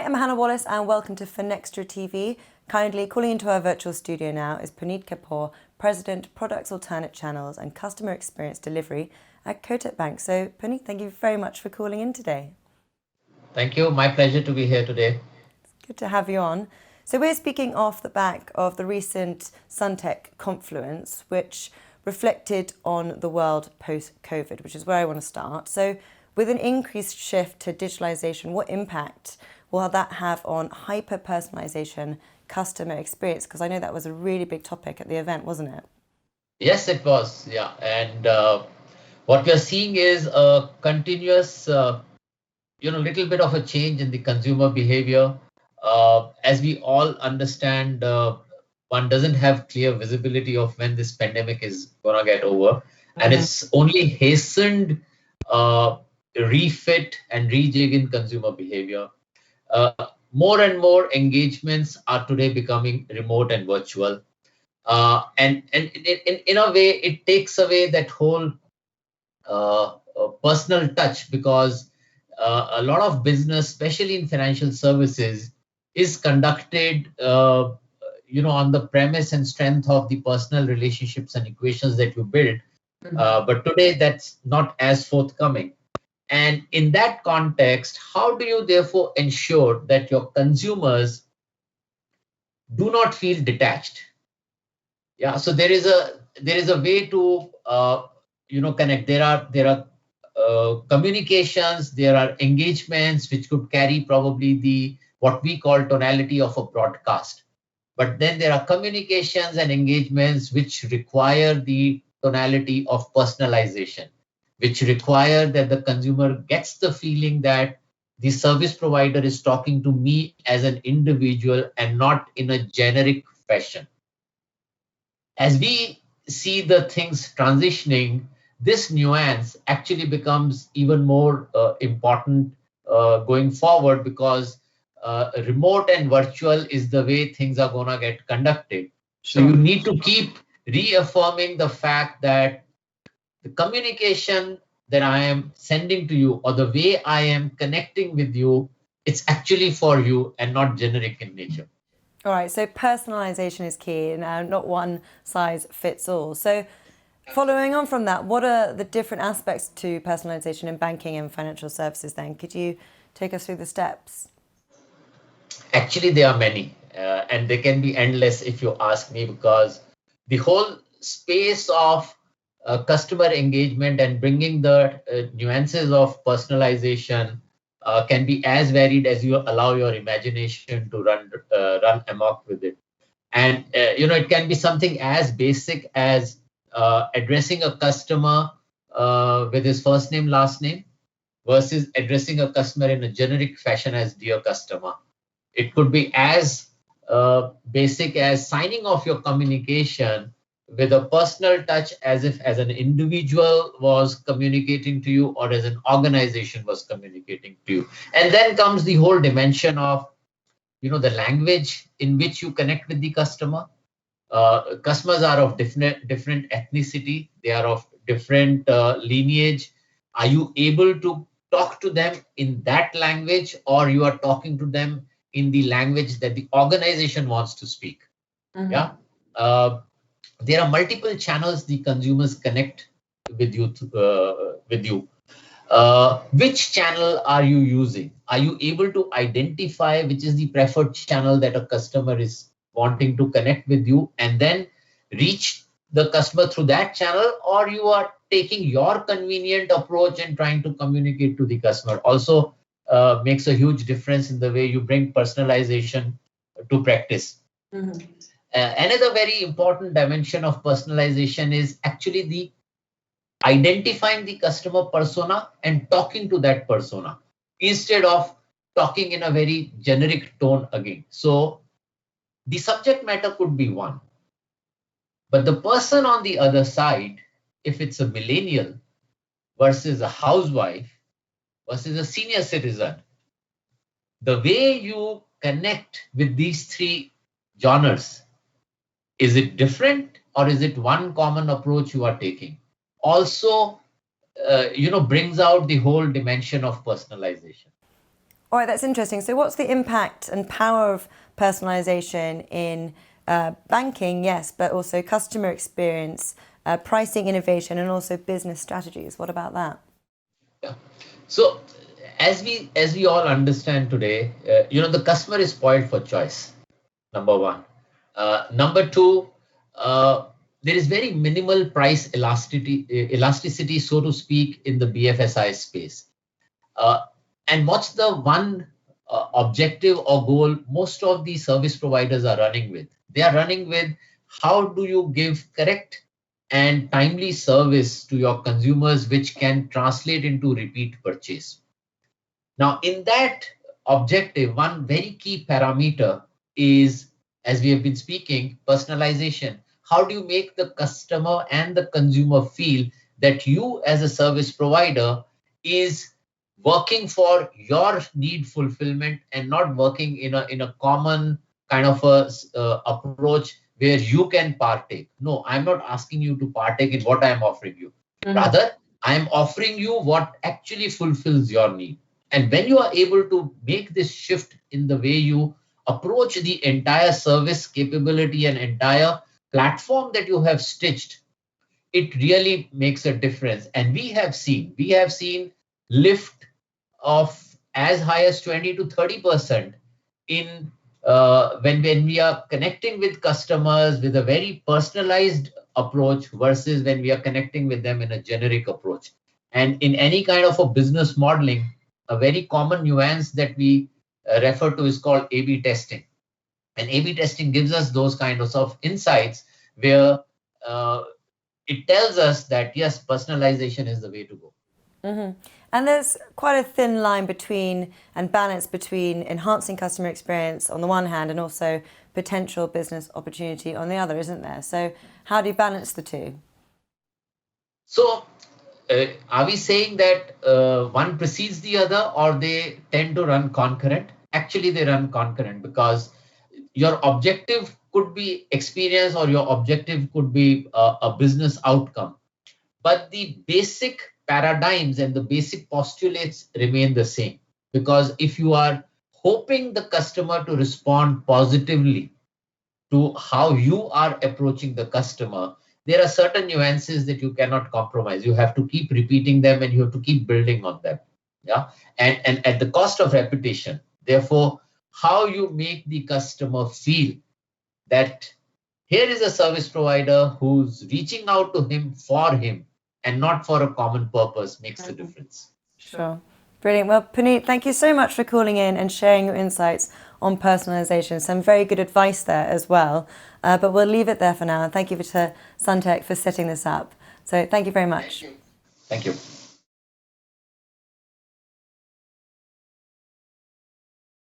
I'm Hannah Wallace and welcome to Finextra TV. Kindly calling into our virtual studio now is Puneet Kapoor, President, Products Alternate Channels and Customer Experience Delivery at Kotak Bank. So Puneet, thank you very much for calling in today. Thank you. My pleasure to be here today. It's good to have you on. So we're speaking off the back of the recent Suntech confluence, which reflected on the world post-COVID, which is where I want to start. So with an increased shift to digitalisation, what impact will that have on hyper-personalisation customer experience? Because I know that was a really big topic at the event, wasn't it? Yes, it was. Yeah. And what we are seeing is a continuous, little bit of a change in the consumer behavior. As we all understand, one doesn't have clear visibility of when this pandemic is going to get over. And it's only hastened refit and rejig in consumer behavior. More and more engagements are today becoming remote and virtual. And in a way, it takes away that whole personal touch because a lot of business, especially in financial services, is conducted, on the premise and strength of the personal relationships and equations that you build. But today, that's not as forthcoming. And in that context, how do you therefore ensure that your consumers do not feel detached? Yeah, so there is a way to connect. There are communications, there are engagements which could carry probably the what we call tonality of a broadcast. But then there are communications and engagements which require the tonality of personalization, which require that the consumer gets the feeling that the service provider is talking to me as an individual and not in a generic fashion. As we see the things transitioning, this nuance actually becomes even more important going forward because remote and virtual is the way things are going to get conducted. So you need to keep reaffirming the fact that the communication that I am sending to you or the way I am connecting with you, it's actually for you and not generic in nature. All right, so personalisation is key and not one size fits all. So following on from that, what are the different aspects to personalisation in banking and financial services then? Could you take us through the steps? Actually, there are many, and they can be endless if you ask me, because the whole space of customer engagement and bringing the nuances of personalization can be as varied as you allow your imagination to run amok with it. And it can be something as basic as addressing a customer with his first name, last name, versus addressing a customer in a generic fashion as dear customer. It could be as basic as signing off your communication with a personal touch as if as an individual was communicating to you or as an organization was communicating to you. And then comes the whole dimension of, the language in which you connect with the customer. Customers are of different ethnicity. They are of different lineage. Are you able to talk to them in that language, or you are talking to them in the language that the organization wants to speak? Yeah. There are multiple channels the consumers connect with you. Which channel are you using? Are you able to identify which is the preferred channel that a customer is wanting to connect with you and then reach the customer through that channel, or you are taking your convenient approach and trying to communicate to the customer? Also makes a huge difference in the way you bring personalization to practice. Another very important dimension of personalization is actually the identifying the customer persona and talking to that persona instead of talking in a very generic tone again. So the subject matter could be one, but the person on the other side, if it's a millennial versus a housewife versus a senior citizen, the way you connect with these three genres, is it different or is it one common approach you are taking? Also, brings out the whole dimension of personalization. All right, that's interesting. So what's the impact and power of personalisation in banking, yes, but also customer experience, pricing innovation, and also business strategies? What about that? Yeah. So as we all understand today, the customer is spoiled for choice. Number one. Number two, there is very minimal price elasticity, so to speak, in the BFSI space. Uh, and what's the one objective or goal most of the service providers are running with? They are running with how do you give correct and timely service to your consumers, which can translate into repeat purchase. Now, in that objective, one very key parameter is, as we have been speaking, personalization. How do you make the customer and the consumer feel that you, as a service provider, is working for your need fulfillment and not working in a common kind of approach where you can partake? No, I'm not asking you to partake in what I'm offering you. Rather, I'm offering you what actually fulfills your need. And when you are able to make this shift in the way you approach the entire service capability and entire platform that you have stitched, it really makes a difference. And we have seen lift of as high as 20 to 30% in when we are connecting with customers with a very personalized approach versus when we are connecting with them in a generic approach. And in any kind of a business modeling, a very common nuance that we refer to is called A/B testing. And A/B testing gives us those kinds of insights where uh, it tells us that yes, personalization is the way to go. And there's quite a thin line between and balance between enhancing customer experience on the one hand and also potential business opportunity on the other, isn't there? So how do you balance the two? So, are we saying that one precedes the other or they tend to run concurrent? Actually, they run concurrent because your objective could be experience or your objective could be a business outcome. But the basic paradigms and the basic postulates remain the same. Because if you are hoping the customer to respond positively to how you are approaching the customer, there are certain nuances that you cannot compromise. You have to keep repeating them and you have to keep building on them. Yeah. And at the cost of repetition. Therefore, how you make the customer feel that here is a service provider who's reaching out to him for him and not for a common purpose makes the difference. Sure. Brilliant. Well, Puneet, thank you so much for calling in and sharing your insights on personalisation. Some very good advice there as well. But we'll leave it there for now. And thank you to Suntech for setting this up. So thank you very much. Thank you.